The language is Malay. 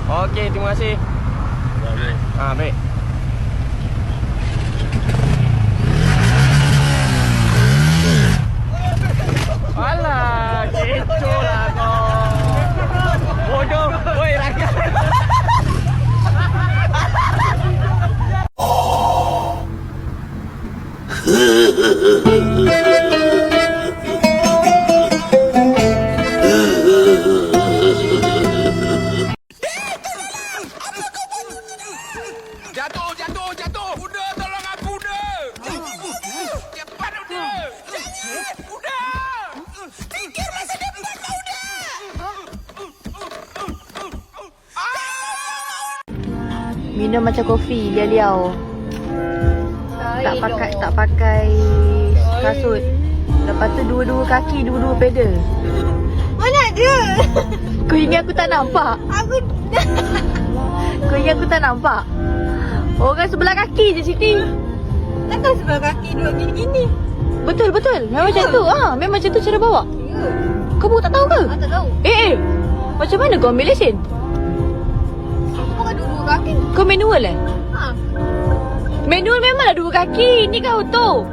Okey, terima kasih. Baik. Alah, kecoh lah kau. Bodoh. Woi, rakyat. Jatuh. Udah, tolong aku udah. Cepat udah. Udah. Fikir masa depan kau udah. Minum macam kopi, liau-liau. Tak pakai kasut. Lepas tu dua-dua kaki, dua-dua pedal. Mana ada? Kau ingat aku tak nampak? Kau ingat aku tak nampak? Orang sebelah kaki je Siti. Takkan sebelah kaki duduk gini-gini. Betul. Memang macam tu. Memang macam tu cara bawa. Ya. Kau pun tak tahu ke? Tak tahu. Macam mana kau ambil lesen? Bukan dua kaki. Kau manual Ha. Manual memanglah dua kaki. Ni kan auto.